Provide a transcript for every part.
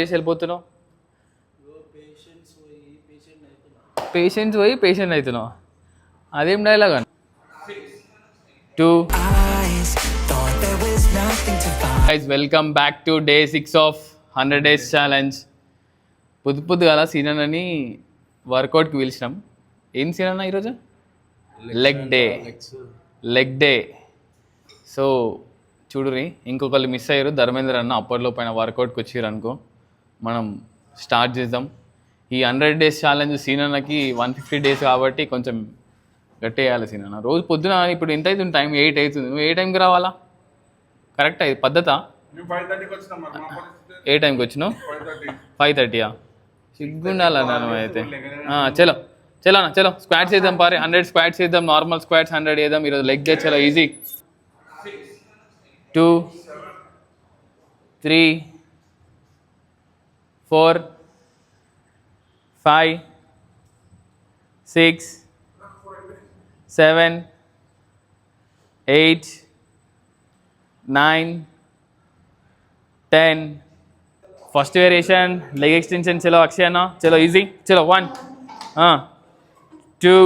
చేసి వెళ్ళిపోతున్నావు? పేషెంట్స్ పోయి పేషెంట్ అవుతున్నావు. అదేం డైలాగ్ అని 2 guys, welcome back to day 6 of 100 days challenge. పొద్దుగాల సీనన్ అని వర్కౌట్కి పిలిచినాం. ఏం సీనన్నా ఈరోజు? Leg day. సో చూడురి, ఇంకొకళ్ళు మిస్ అయ్యారు. ధర్మేంద్ర అన్న అప్పట్లో పైన వర్కౌట్కి వచ్చారు అనుకో, మనం స్టార్ట్ చేద్దాం. ఈ 100 days ఛాలెంజ్ సీనన్నకి 150 days కాబట్టి కొంచెం గట్టి వేయాలి సీనన్న. రోజు పొద్దున ఇప్పుడు ఎంత అవుతుంది? టైం 8 అవుతుంది. నువ్వు ఏ టైంకి రావాలా? కరెక్ట్ అది పద్ధతా? ఏ టైంకి వచ్చినావు? 5:30. సిగ్గుండాలా నన్ను అయితే. చలో అన్న, చలో స్క్వాట్స్ చేద్దాం. 100 స్క్వాట్స్ చేద్దాం. నార్మల్ స్క్వాట్స్ 100 చేద్దాం. ఈరోజు లెగ్ డే చాలా easy. 2 3 4 5 6 7 8 9 10. First variation leg extension. చలో అక్షయ్ అన్న, చలో ఈజీ. చలో 1 2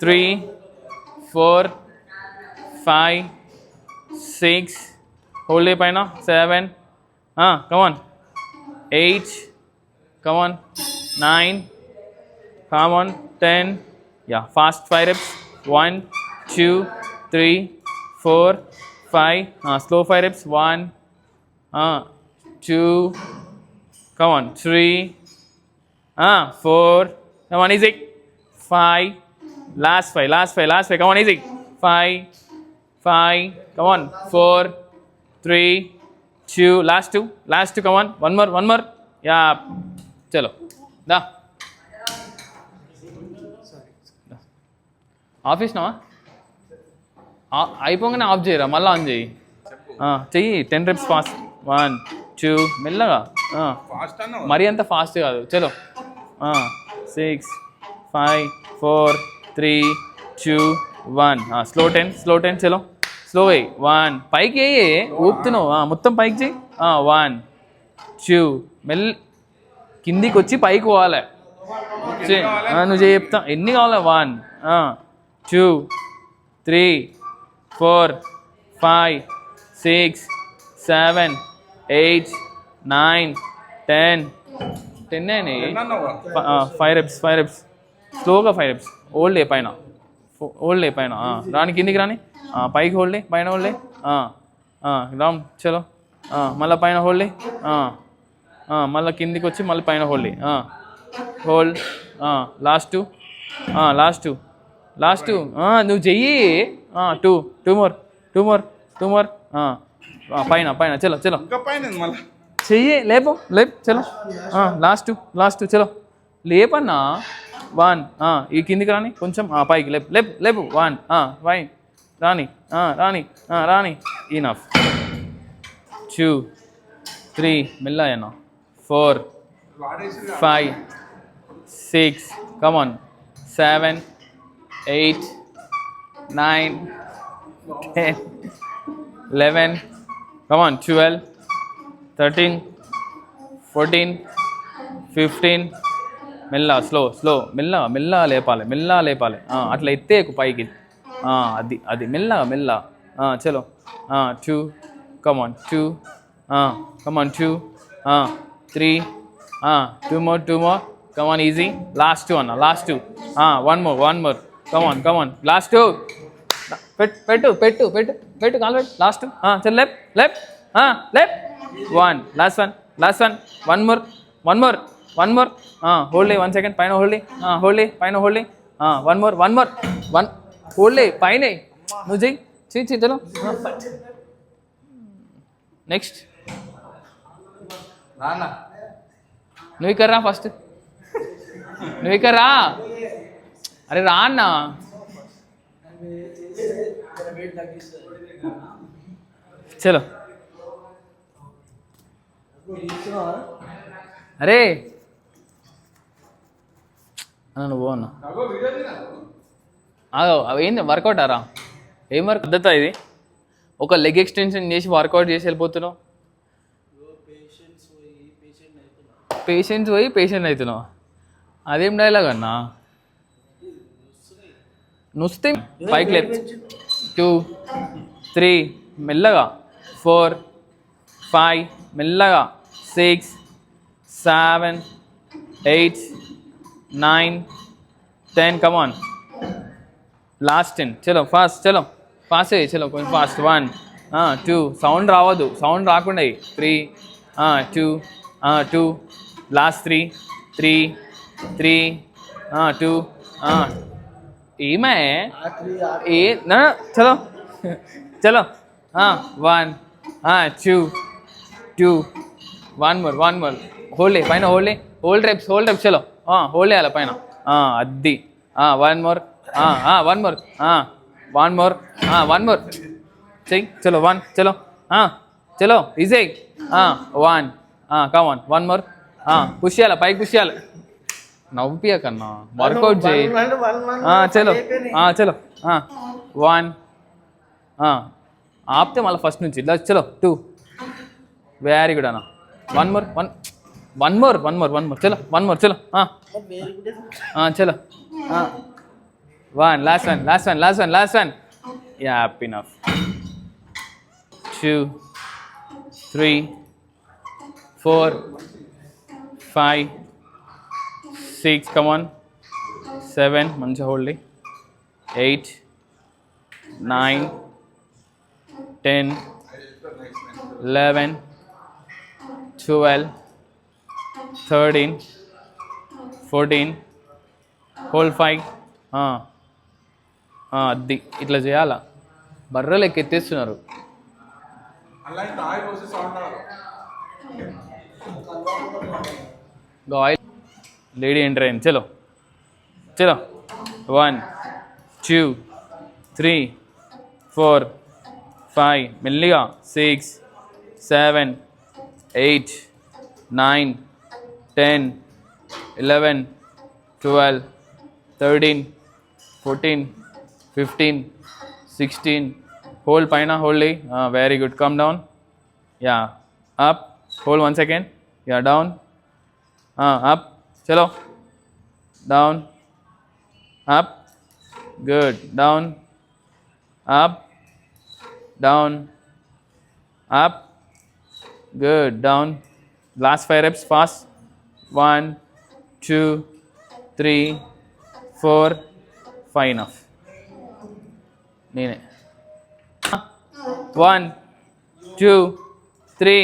3 4 5 6 హోల్డ్ పైన 7 కమాన్ 8 కమాన్ 9 కమాన్ 10. Yeah fast 5 reps. 1 2 3 4 5. Slow 5 reps. 1 2 come on 3 4 come on easy. 5 last 5 come on easy. 5 come on 4 3 2 last 2 come on one more yeah chalo da office నా అయిపోగానే of చేయరా, మళ్ళీ ఆన్ చేయి. చెయ్యి 10 reps ఫాస్ట్. 1 2 మెల్లగా, మరీ అంత ఫాస్ట్ కాదు. చలో 6 5 4 3 2 1. స్లో 10 చలో స్లో అయ్యి. 1 పైకి అయ్యి ఊపుతున్నావు, మొత్తం పైకి చెయ్యి. 1 2 కిందికి వచ్చి పైకి పోవాలి. నువ్వు చెప్తా ఎన్ని కావాలి. 1 2 3 4 5 6 7 8 9 10 అయినాయి. 5 reps స్లోగా 5 reps. ఓల్డ్ పైన రాని, కిందికి రాని. పైకి హోల్డ్, పైన హోల్డ్, రామ్ చలో. మళ్ళీ పైన హోల్డ్, మళ్ళీ కిందికి వచ్చి మళ్ళీ పైన హోల్డ్. లాస్ట్ నువ్వు చెయ్యి. 2 more పైన చలో చెయ్యి. లేపు చలో. లాస్ట్ చలో లేపన్నా. 1 ఈ కిందికి రాని కొంచెం, పైకి లేపు. 1 5 రాని ఇనఫ్. 2 3 మెల్లయ్యనా. 4 5 6 కమాన్ 7 8 9 10 11 కమాన్ 12 13 14 15. మెల్ల స్లో మెల్ల లేపాలి. అట్లా ఎత్తేకు పైకి. అది మెల్ల చలో. 2 కమాన్ 2 కమాన్ 2 3 2 more కమాన్ ఈజీ. లాస్ట్ 2 అన్న, లాస్ట్ 2. 1 more కమాన్ లాస్ట్ 2. పెట్టు కాలు పెట్టు. లాస్ట్ చలో లేప్ 1 లాస్ట్ 1 1 more హోల్డ్ 1 second పైన హోల్డ్ పైన హోల్డ్ 1 more 1 హోల్డ్ పైన. నువ్వు చెయ్యి చలో. నెక్స్ట్ నువ్వు ఇక్కడ రా. ఫస్ట్ నువ్వు ఇక్కడ రా. అరే రా అన్న. చలో అరే నువ్వు అన్న అవి ఏంది వర్కౌట్ అరా? ఏం వర్క్ పద్ధత ఇది? ఒక లెగ్ ఎక్స్టెన్షన్ చేసి వర్కౌట్ చేసి వెళ్ళిపోతున్నావు. పేషెంట్స్ పోయి పేషెంట్ అవుతున్నావు, అదేం డైలాగ్ అన్నా? నుస్తే పైకి లేపు. 2 3 మెల్లగా, 4 5 మెల్లగా, 6 7 8 9 10 కమాన్, లాస్ట్ 10. చలో ఫాస్ట్, చలో ఫాస్ట్ అయ్యి, చలో కొంచెం ఫాస్ట్. 1 2 సౌండ్ రావద్దు, సౌండ్ రాకుండా 3 2 2 లాస్ట్ 3 3 3 2 ఏమే ఏ చలో చలో 1 2 2 1 more హోల్డ్ పైన, హోల్డ్ రెప్స్ చలో హోల్డ్ చేయాలి పైన. అద్ది 1 more 1 more 1 more చెయ్యి. చలో 1 చలో చలో ఈజీ 1 కమాన్ 1 more పుష్ చేయాలి, పైకి పుష్ చేయాలి. నవ్వుపియకన్నా, వర్కౌట్ చేయి. చలో చలో 1 ఆపితే మళ్ళీ ఫస్ట్ నుంచి చలో 2 వెరీ గుడ్ అన్న. 1 more 1 more చలో 1 more చలో చలో 1 లాస్ట్ వన్ యాప్ ఇనఫ్. 2 3 4 5 6 కమాన్, 7 మంచిగా హోల్డ్, 8 9 10 11 12 13 14 హోల్డ్ 5. అది ఇట్లా చేయాలా, బర్రెలు ఎక్కెత్తేస్తున్నారు. ఆయిల్ లేడీ ఎంటర్ అయింది. చలో చలో 1 2 3 4 5 మెల్లిగా, 6 7 8 9 10 11 12 13 14 15 16 హోల్డ్ పైన, hold very good. Come down, yeah up, hold 1 second, yeah down up, చలో down up, good, down up down up, good, down. Last 5 reps fast. 1 2 3 4 5 enough. నేనే 1 2 3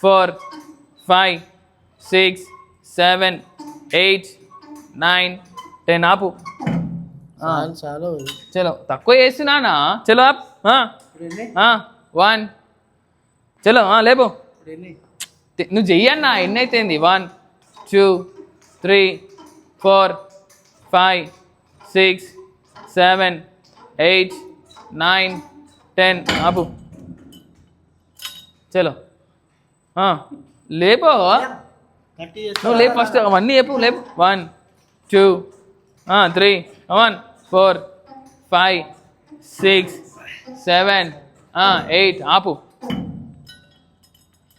4 5 6 7 8 9 10 ఆపు. చలో తక్కువ చేస్తున్నానా, చలో అప్ 1 చలో లేపు. నువ్వు చెయ్యన్నా, ఎన్ని అయితేంది? 1 2 3 4 5 6 7 8 9 10 ఆపు. చలో లేపో, నువ్వు లేపు ఫస్ట్, అవన్నీ లేపు లేపు. 1 2 3 1 4 5 6 7 8 ఆపు.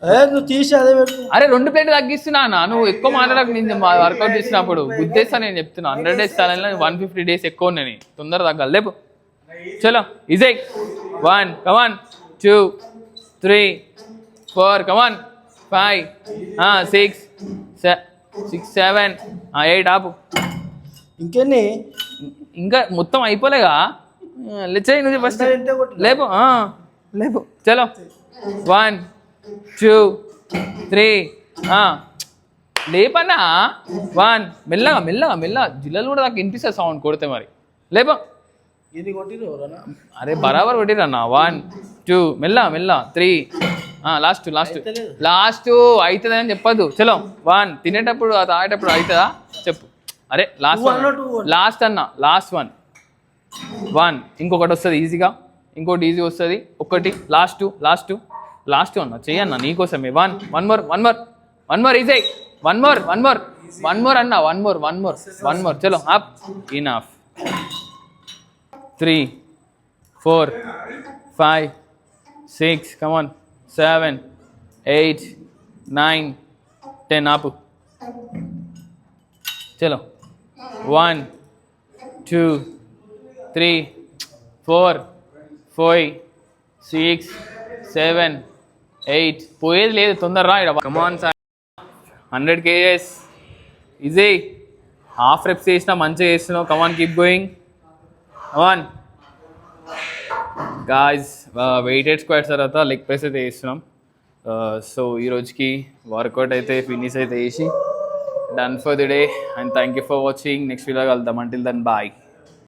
నువ్వు తీసి అదే పెట్టు. అరే 2 ప్లేట్లు తగ్గిస్తున్నా, నువ్వు ఎక్కువ మాట్లాడకు. నేను వర్కౌట్ చేసినప్పుడు గుద్దేస్తా, నేను చెప్తున్నా. 100 days ఛాలెంజ్లో 150 days ఎక్కువ ఉన్నాయి, తొందర తగ్గాలి. లేపు చలో ఈజీ. 1 కమాన్ 2 3 4 కమాన్ 5 6 7 8 ఆపు. ఇంకెన్ని? ఇంకా మొత్తం అయిపోలేగా, లేచేయి నువ్వు ఫస్ట్. లేపు లేపు చలో 1 2 3 లేపన్నా. 1 మెల్లగా మెల్లగా మెల్లగా, జిల్లలు కూడా నాకు వినిపిస్తుంది సౌండ్ కొడితే. మరి లేప. అరే బరాబర్ కొట్టిరన్నా. 1 2 మెల్ల మెల్ల 3 లాస్ట్ అవుతుంది అని చెప్పద్దు. చలో 1 తినేటప్పుడు తాగేటప్పుడు అవుతుందా చెప్పు. అరే లాస్ట్ అన్న, లాస్ట్ 1 ఇంకొకటి వస్తుంది ఈజీగా, ఇంకోటి ఈజీ వస్తుంది. ఒకటి లాస్ట్ అన్న చెయ్యన్న నీకోసమే. 1 more ఈజీ. 1 more అన్న. 1 more చలో అప్. ఇనఫ్. 3 4 5 6 come on 7 8 9 10 ఆపు. చలో 1 2 3 4 5 6 7 8 పోయేది లేదు తొందరరా ఇక్కడ. Come on sir 100 kgs easy. Half reps చేసినా మంచిగా చేస్తున్నావు. Come on keep going. Come on guys, weighted squats తర్వాత లెగ్ ప్రెస్ అయితే చేస్తున్నాం. సో ఈరోజుకి వర్కౌట్ అయితే ఫినిష్ అయితే చేసి done for the day. And thank you for watching. Next video కలుద్దాం. Until then bye.